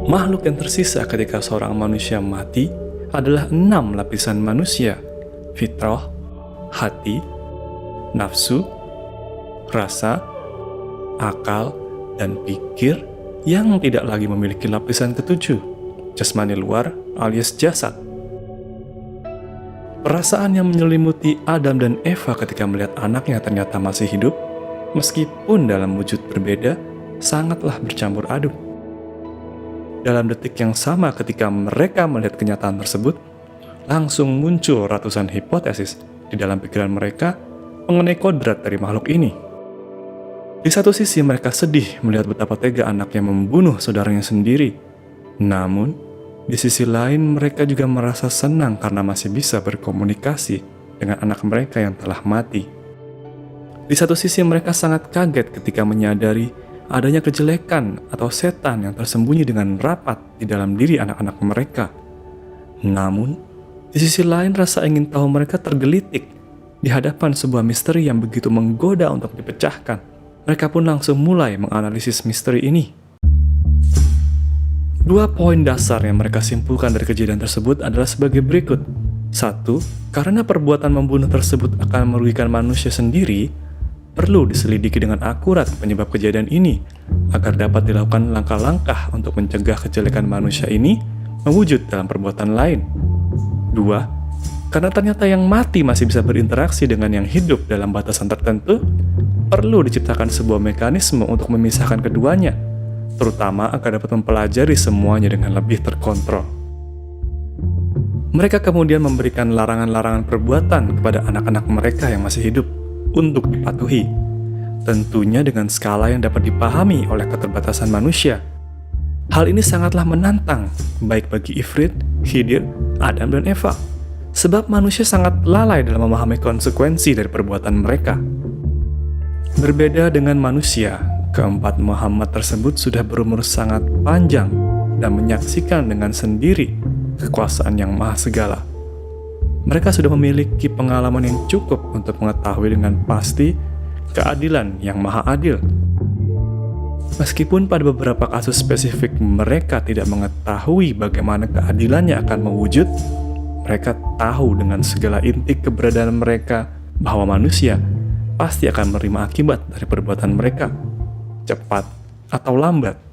Makhluk yang tersisa ketika seorang manusia mati adalah 6 lapisan manusia: fitrah, hati, nafsu, rasa, akal, dan pikir yang tidak lagi memiliki lapisan ketujuh, jasmani luar alias jasad. Perasaan yang menyelimuti Adam dan Eva ketika melihat anaknya ternyata masih hidup, meskipun dalam wujud berbeda, sangatlah bercampur aduk. Dalam detik yang sama ketika mereka melihat kenyataan tersebut, langsung muncul ratusan hipotesis di dalam pikiran mereka mengenai kodrat dari makhluk ini. Di satu sisi mereka sedih melihat betapa tega anaknya membunuh saudaranya sendiri. Namun, di sisi lain mereka juga merasa senang karena masih bisa berkomunikasi dengan anak mereka yang telah mati. Di satu sisi mereka sangat kaget ketika menyadari adanya kejelekan atau setan yang tersembunyi dengan rapat di dalam diri anak-anak mereka. Namun, di sisi lain rasa ingin tahu mereka tergelitik di hadapan sebuah misteri yang begitu menggoda untuk dipecahkan. Mereka pun langsung mulai menganalisis misteri ini. 2 poin dasar yang mereka simpulkan dari kejadian tersebut adalah sebagai berikut. 1. Karena perbuatan membunuh tersebut akan merugikan manusia sendiri, perlu diselidiki dengan akurat penyebab kejadian ini agar dapat dilakukan langkah-langkah untuk mencegah kejelekan manusia ini mewujud dalam perbuatan lain. 2. Karena ternyata yang mati masih bisa berinteraksi dengan yang hidup dalam batasan tertentu, perlu diciptakan sebuah mekanisme untuk memisahkan keduanya, terutama agar dapat mempelajari semuanya dengan lebih terkontrol. Mereka kemudian memberikan larangan-larangan perbuatan kepada anak-anak mereka yang masih hidup untuk dipatuhi, tentunya dengan skala yang dapat dipahami oleh keterbatasan manusia. Hal ini sangatlah menantang, baik bagi Ifrit, Khidir, Adam, dan Eva, sebab manusia sangat lalai dalam memahami konsekuensi dari perbuatan mereka. Berbeda dengan manusia, keempat Muhammad tersebut sudah berumur sangat panjang dan menyaksikan dengan sendiri kekuasaan yang maha segala. Mereka sudah memiliki pengalaman yang cukup untuk mengetahui dengan pasti keadilan yang maha adil. Meskipun pada beberapa kasus spesifik mereka tidak mengetahui bagaimana keadilannya akan mewujud, mereka tahu dengan segala inti keberadaan mereka bahwa manusia pasti akan menerima akibat dari perbuatan mereka, cepat atau lambat.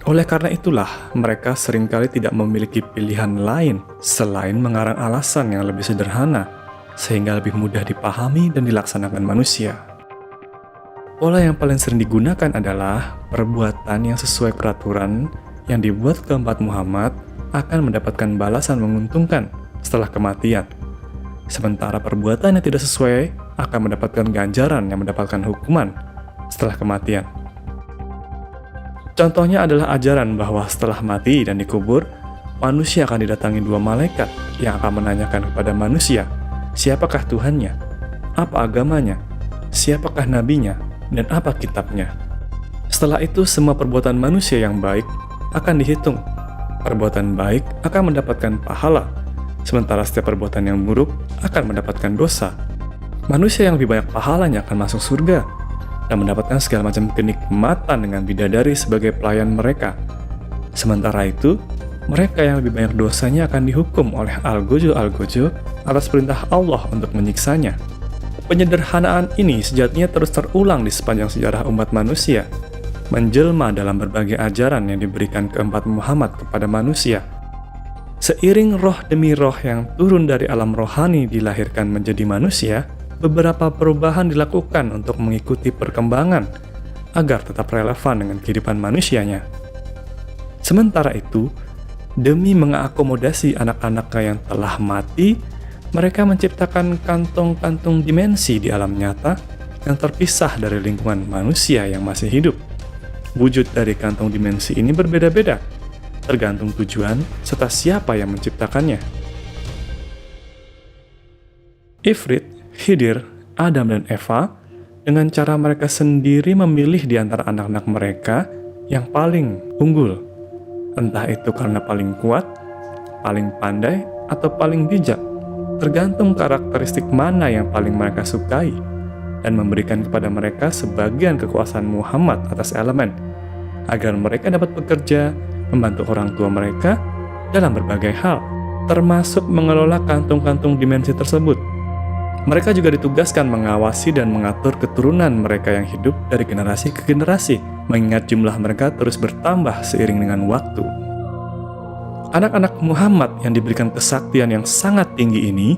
Oleh karena itulah, mereka seringkali tidak memiliki pilihan lain selain mengarang alasan yang lebih sederhana, sehingga lebih mudah dipahami dan dilaksanakan manusia. Pola yang paling sering digunakan adalah perbuatan yang sesuai peraturan yang dibuat keempat Muhammad akan mendapatkan balasan menguntungkan setelah kematian. Sementara perbuatan yang tidak sesuai akan mendapatkan ganjaran yang mendapatkan hukuman setelah kematian. Contohnya adalah ajaran bahwa setelah mati dan dikubur, manusia akan didatangi 2 malaikat yang akan menanyakan kepada manusia, siapakah Tuhannya, apa agamanya, siapakah nabinya, dan apa kitabnya. Setelah itu, semua perbuatan manusia yang baik akan dihitung. Perbuatan baik akan mendapatkan pahala, sementara setiap perbuatan yang buruk akan mendapatkan dosa. Manusia yang lebih banyak pahalanya akan masuk surga dan mendapatkan segala macam kenikmatan dengan bidadari sebagai pelayan mereka. Sementara itu, mereka yang lebih banyak dosanya akan dihukum oleh Al-Gojo atas perintah Allah untuk menyiksanya. Penyederhanaan ini sejatinya terus terulang di sepanjang sejarah umat manusia, menjelma dalam berbagai ajaran yang diberikan keempat Muhammad kepada manusia. Seiring roh demi roh yang turun dari alam rohani dilahirkan menjadi manusia, beberapa perubahan dilakukan untuk mengikuti perkembangan agar tetap relevan dengan kehidupan manusianya. Sementara itu, demi mengakomodasi anak-anaknya yang telah mati, mereka menciptakan kantong-kantong dimensi di alam nyata yang terpisah dari lingkungan manusia yang masih hidup. Wujud dari kantong dimensi ini berbeda-beda, tergantung tujuan serta siapa yang menciptakannya. Ifrit, Khidir, Adam, dan Eva dengan cara mereka sendiri memilih di antara anak-anak mereka yang paling unggul, entah itu karena paling kuat, paling pandai, atau paling bijak, tergantung karakteristik mana yang paling mereka sukai, dan memberikan kepada mereka sebagian kekuasaan Muhammad atas elemen, agar mereka dapat bekerja, membantu orang tua mereka dalam berbagai hal, termasuk mengelola kantung-kantung dimensi tersebut. Mereka juga ditugaskan mengawasi dan mengatur keturunan mereka yang hidup dari generasi ke generasi, mengingat jumlah mereka terus bertambah seiring dengan waktu. Anak-anak Muhammad yang diberikan kesaktian yang sangat tinggi ini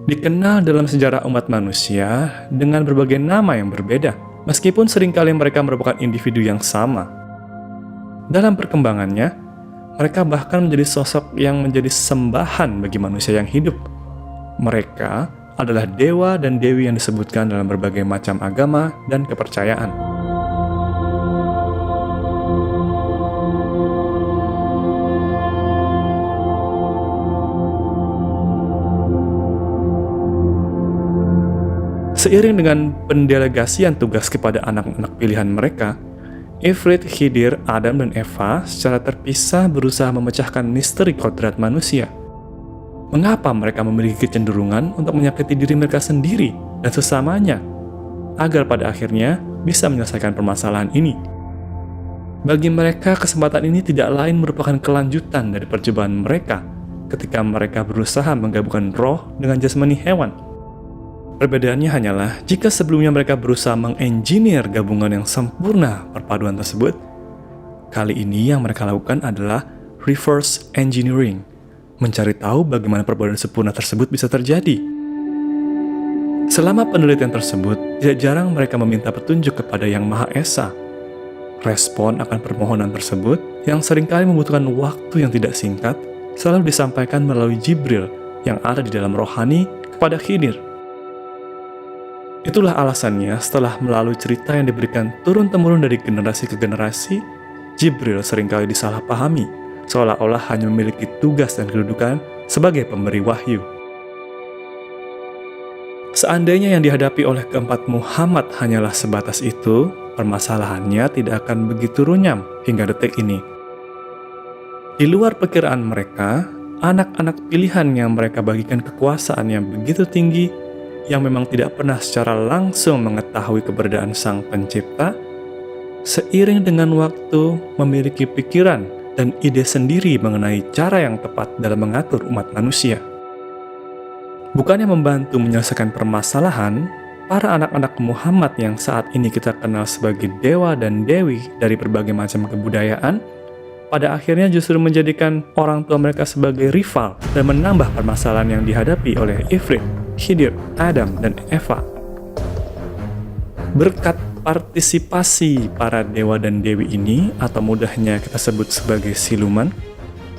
dikenal dalam sejarah umat manusia dengan berbagai nama yang berbeda, meskipun seringkali mereka merupakan individu yang sama. Dalam perkembangannya, mereka bahkan menjadi sosok yang menjadi sembahan bagi manusia yang hidup. Mereka adalah dewa dan dewi yang disebutkan dalam berbagai macam agama dan kepercayaan. Seiring dengan pendelegasian tugas kepada anak-anak pilihan mereka, Ifrit, Khidir, Adam, dan Eva secara terpisah berusaha memecahkan misteri kodrat manusia. Mengapa mereka memiliki kecenderungan untuk menyakiti diri mereka sendiri dan sesamanya, agar pada akhirnya bisa menyelesaikan permasalahan ini? Bagi mereka, kesempatan ini tidak lain merupakan kelanjutan dari percobaan mereka ketika mereka berusaha menggabungkan roh dengan jasmani hewan. Perbedaannya hanyalah jika sebelumnya mereka berusaha mengengineer gabungan yang sempurna perpaduan tersebut, kali ini yang mereka lakukan adalah reverse engineering, mencari tahu bagaimana perpaduan sempurna tersebut bisa terjadi. Selama penelitian tersebut, tidak jarang mereka meminta petunjuk kepada Yang Maha Esa. Respon akan permohonan tersebut, yang seringkali membutuhkan waktu yang tidak singkat, selalu disampaikan melalui Jibril yang ada di dalam rohani kepada Khidir. Itulah alasannya setelah melalui cerita yang diberikan turun-temurun dari generasi ke generasi, Jibril seringkali disalahpahami, seolah-olah hanya memiliki tugas dan kedudukan sebagai pemberi wahyu. Seandainya yang dihadapi oleh keempat Muhammad hanyalah sebatas itu, permasalahannya tidak akan begitu runyam hingga detik ini. Di luar perkiraan mereka, anak-anak pilihan yang mereka bagikan kekuasaan yang begitu tinggi, yang memang tidak pernah secara langsung mengetahui keberadaan Sang Pencipta, seiring dengan waktu memiliki pikiran dan ide sendiri mengenai cara yang tepat dalam mengatur umat manusia. Bukannya membantu menyelesaikan permasalahan, para anak-anak Muhammad yang saat ini kita kenal sebagai dewa dan dewi dari berbagai macam kebudayaan, pada akhirnya justru menjadikan orang tua mereka sebagai rival dan menambah permasalahan yang dihadapi oleh Ifrit, Khidir, Adam, dan Eva. Berkat partisipasi para dewa dan dewi ini, atau mudahnya kita sebut sebagai siluman,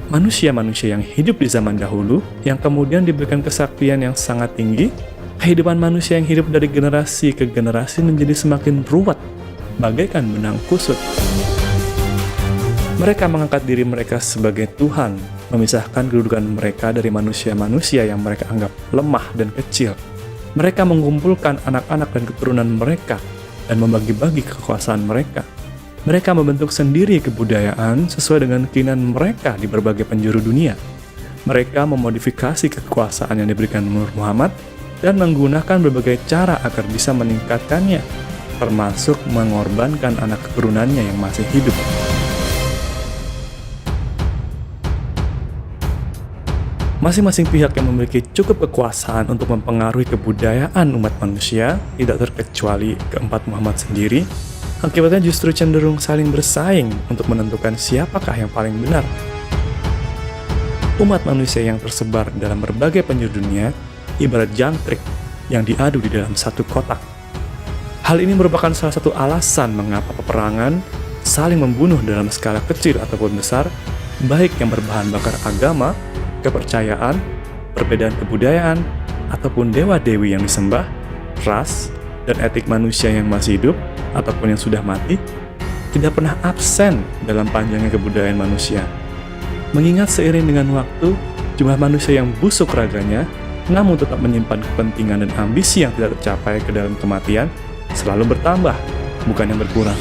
manusia-manusia yang hidup di zaman dahulu, yang kemudian diberikan kesaktian yang sangat tinggi, kehidupan manusia yang hidup dari generasi ke generasi menjadi semakin ruwet, bagaikan benang kusut. Mereka mengangkat diri mereka sebagai Tuhan, memisahkan kedudukan mereka dari manusia-manusia yang mereka anggap lemah dan kecil. Mereka mengumpulkan anak-anak dan keturunan mereka dan membagi-bagi kekuasaan mereka. Mereka membentuk sendiri kebudayaan sesuai dengan keinginan mereka di berbagai penjuru dunia. Mereka memodifikasi kekuasaan yang diberikan Nur Muhammad dan menggunakan berbagai cara agar bisa meningkatkannya, termasuk mengorbankan anak keturunannya yang masih hidup. Masing-masing pihak yang memiliki cukup kekuasaan untuk mempengaruhi kebudayaan umat manusia, tidak terkecuali keempat Muhammad sendiri, akibatnya justru cenderung saling bersaing untuk menentukan siapakah yang paling benar. Umat manusia yang tersebar dalam berbagai penjuru dunia ibarat jangkrik yang diadu di dalam satu kotak. Hal ini merupakan salah satu alasan mengapa peperangan saling membunuh dalam skala kecil ataupun besar, baik yang berbahan bakar agama, kepercayaan, perbedaan kebudayaan, ataupun dewa-dewi yang disembah, ras, dan etik manusia yang masih hidup ataupun yang sudah mati, tidak pernah absen dalam panjangnya kebudayaan manusia. Mengingat seiring dengan waktu, jumlah manusia yang busuk raganya, namun tetap menyimpan kepentingan dan ambisi yang tidak tercapai ke dalam kematian, selalu bertambah, bukan yang berkurang.